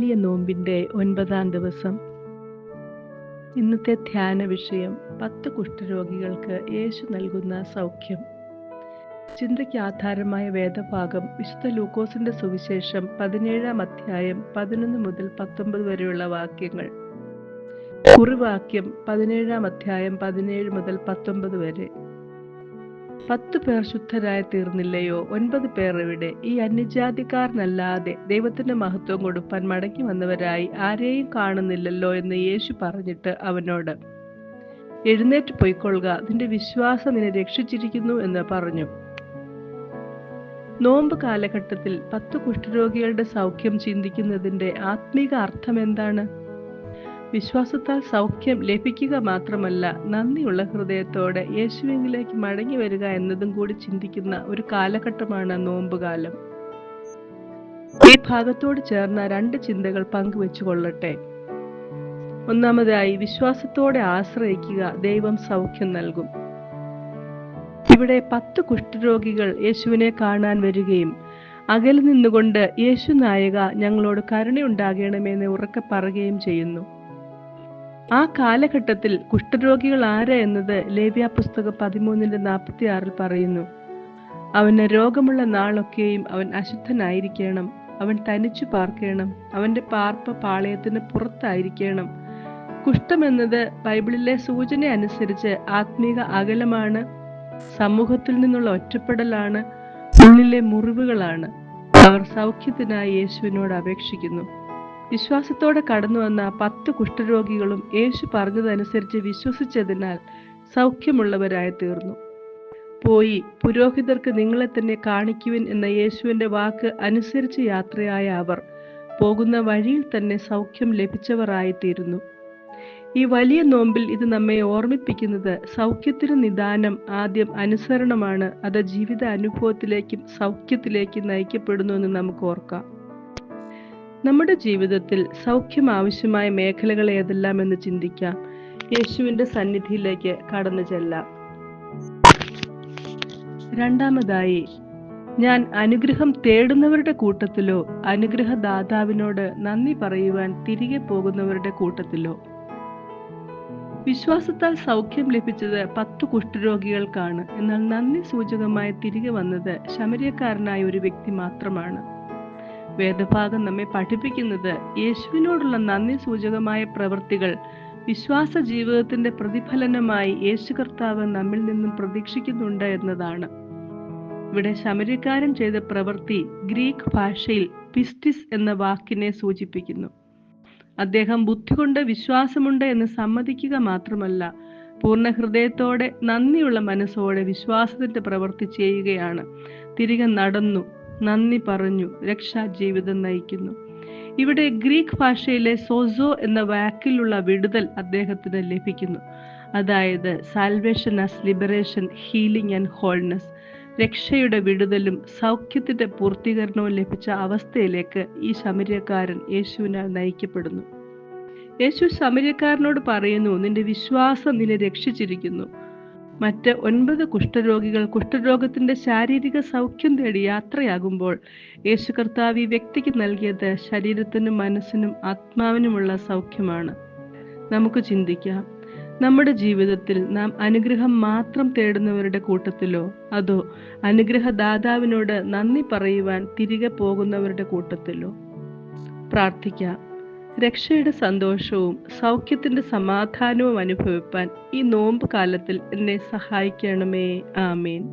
വലിയ നോമ്പിൻ്റെ 9-ാം ദിവസം. ഇന്നത്തെ ധ്യാന വിഷയം 10 കുഷ്ഠരോഗികൾക്ക് യേശു നൽകുന്ന സൗഖ്യം. ചിന്തയ്ക്ക് ആധാരമായ വേദഭാഗം വിശുദ്ധ ലൂക്കോസിന്റെ സുവിശേഷം 17-ാം അധ്യായം 11 മുതൽ 19 വരെയുള്ള വാക്യങ്ങൾ. കുറിവാക്യം 17-ാം അധ്യായം 17 മുതൽ 19 വരെ. 10 പേർ ശുദ്ധരായി തീർന്നില്ലയോ? 9 പേർ എവിടെ? ഈ അന്യജാതിക്കാരനല്ലാതെ ദൈവത്തിന്റെ മഹത്വം കൊടുപ്പാൻ മടങ്ങി വന്നവരായി ആരെയും കാണുന്നില്ലല്ലോ എന്ന് യേശു പറഞ്ഞിട്ട് അവനോട്, എഴുന്നേറ്റ് പൊയ്ക്കൊള്ളുക, നിന്റെ വിശ്വാസം നിന്നെ രക്ഷിച്ചിരിക്കുന്നു എന്ന് പറഞ്ഞു. നോമ്പ് കാലഘട്ടത്തിൽ 10 കുഷ്ഠരോഗികളുടെ സൗഖ്യം ചിന്തിക്കുന്നതിന്റെ ആത്മീക അർത്ഥം എന്താണ്? വിശ്വാസത്താൽ സൗഖ്യം ലഭിക്കുക മാത്രമല്ല, നന്ദിയുള്ള ഹൃദയത്തോടെ യേശുവിലേക്ക് മടങ്ങി വരിക എന്നതും കൂടി ചിന്തിക്കുന്ന ഒരു കാലഘട്ടമാണ് നോമ്പുകാലം. ഈ ഭാഗത്തോട് ചേർന്ന 2 ചിന്തകൾ പങ്കുവെച്ചു കൊള്ളട്ടെ. ഒന്നാമതായി, വിശ്വാസത്തോടെ ആശ്രയിക്കുക, ദൈവം സൗഖ്യം നൽകും. ഇവിടെ 10 കുഷ്ഠരോഗികൾ യേശുവിനെ കാണാൻ വരികയും അകലെ നിന്നുകൊണ്ട്, യേശു നായക, ഞങ്ങളോട് കരുണയുണ്ടാകണമെന്ന് ഉറക്കെ പറയുകയും ചെയ്യുന്നു. ആ കാലഘട്ടത്തിൽ കുഷ്ഠരോഗികൾ ആരാ എന്നത് ലേവ്യാപുസ്തകം 13:46 പറയുന്നു. അവന് രോഗമുള്ള നാളൊക്കെയും അവൻ അശുദ്ധനായിരിക്കണം, അവൻ തനിച്ചു പാർക്കണം, അവന്റെ പാർപ്പ് പാളയത്തിന് പുറത്തായിരിക്കണം. കുഷ്ഠം എന്നത് ബൈബിളിലെ സൂചന അനുസരിച്ച് ആത്മീക അകലമാണ്, സമൂഹത്തിൽ നിന്നുള്ള ഒറ്റപ്പെടലാണ്, ഉള്ളിലെ മുറിവുകളാണ്. അവർ സൗഖ്യത്തിനായി യേശുവിനോട് അപേക്ഷിക്കുന്നു. വിശ്വാസത്തോടെ കടന്നു വന്ന 10 കുഷ്ഠരോഗികളും യേശു പറഞ്ഞതനുസരിച്ച് വിശ്വസിച്ചതിനാൽ സൗഖ്യമുള്ളവരായി തീർന്നു. പോയി പുരോഹിതർക്ക് നിങ്ങളെ തന്നെ കാണിക്കുവിൻ എന്ന യേശുവിന്റെ വാക്ക് അനുസരിച്ച് യാത്രയായ അവർ പോകുന്ന വഴിയിൽ തന്നെ സൗഖ്യം ലഭിച്ചവരായിത്തീരുന്നു. ഈ വലിയ നോമ്പിൽ ഇത് നമ്മെ ഓർമ്മിപ്പിക്കുന്നത് സൗഖ്യത്തിന് നിദാനം ആദ്യം അനുസരണമാണ്. അത് ജീവിത അനുഭവത്തിലേക്കും സൗഖ്യത്തിലേക്കും നയിക്കപ്പെടുന്നു എന്ന് നമുക്ക് ഓർക്കാം. നമ്മുടെ ജീവിതത്തിൽ സൗഖ്യം ആവശ്യമായ മേഖലകൾ ഏതെല്ലാം എന്ന് ചിന്തിക്കാം. യേശുവിന്റെ സന്നിധിയിലേക്ക് കടന്നു ചെല്ലാം. രണ്ടാമതായി, ഞാൻ അനുഗ്രഹം തേടുന്നവരുടെ കൂട്ടത്തിലോ അനുഗ്രഹദാതാവിനോട് നന്ദി പറയുവാൻ തിരികെ പോകുന്നവരുടെ കൂട്ടത്തിലോ? വിശ്വാസത്താൽ സൗഖ്യം ലഭിച്ചത് 10 കുഷ്ഠരോഗികൾക്കാണ്. എന്നാൽ നന്ദി സൂചകമായി തിരികെ വന്നത് ശമര്യക്കാരനായ ഒരു വ്യക്തി മാത്രമാണ്. വേദഭാഗം നമ്മെ പഠിപ്പിക്കുന്നത് യേശുവിനോടുള്ള നന്ദി സൂചകമായ പ്രവൃത്തികൾ വിശ്വാസ ജീവിതത്തിന്റെ പ്രതിഫലനമായി യേശു കർത്താവ് നമ്മിൽ നിന്നും പ്രതീക്ഷിക്കുന്നുണ്ട് എന്നതാണ്. ഇവിടെ ശമര്യക്കാരൻ ചെയ്ത പ്രവൃത്തി ഗ്രീക്ക് ഭാഷയിൽ പിസ്റ്റിസ് എന്ന വാക്കിനെ സൂചിപ്പിക്കുന്നു. അദ്ദേഹം ബുദ്ധി കൊണ്ട് വിശ്വാസമുണ്ട് എന്ന് സമ്മതിക്കുക മാത്രമല്ല, പൂർണ്ണ ഹൃദയത്തോടെ നന്ദിയുള്ള മനസ്സോടെ വിശ്വാസത്തിന്റെ പ്രവൃത്തി ചെയ്യുകയാണ്. തിരികെ നടന്നു, നന്ദി പറഞ്ഞു, രക്ഷാ ജീവിതം നയിക്കുന്നു. ഇവിടെ ഗ്രീക്ക് ഭാഷയിലെ സോസോ എന്ന വാക്കിലുള്ള വിടുതൽ അദ്ദേഹത്തിന് ലഭിക്കുന്നു. അതായത് salvation as liberation, healing and holiness. രക്ഷയുടെ വിടുതലും സൗഖ്യത്തിന്റെ പൂർത്തീകരണവും ലഭിച്ച അവസ്ഥയിലേക്ക് ഈ ശമര്യക്കാരൻ യേശുവിനാൽ നയിക്കപ്പെടുന്നു. യേശു ശമര്യക്കാരനോട് പറയുന്നു, നിന്റെ വിശ്വാസം നിന്നെ രക്ഷിച്ചിരിക്കുന്നു. മറ്റ് 9 കുഷ്ഠരോഗികൾ കുഷ്ഠരോഗത്തിന്റെ ശാരീരിക സൗഖ്യം തേടി യാത്രയാകുമ്പോൾ യേശു കർത്താവ് ഈ വ്യക്തിക്ക് നൽകിയത് ശരീരത്തിനും മനസ്സിനും ആത്മാവിനുമുള്ള സൗഖ്യമാണ്. നമുക്ക് ചിന്തിക്കാം, നമ്മുടെ ജീവിതത്തിൽ നാം അനുഗ്രഹം മാത്രം തേടുന്നവരുടെ കൂട്ടത്തിലോ അതോ അനുഗ്രഹദാതാവിനോട് നന്ദി പറയുവാൻ തിരികെ പോകുന്നവരുടെ കൂട്ടത്തിലോ? പ്രാർത്ഥിക്കാം. രക്ഷയുടെ സന്തോഷവും സൗഖ്യത്തിന്റെ സമാധാനവും അനുഭവിപ്പാൻ ഈ നോമ്പ് കാലത്തിൽ എന്നെ സഹായിക്കണമേ. ആമേൻ.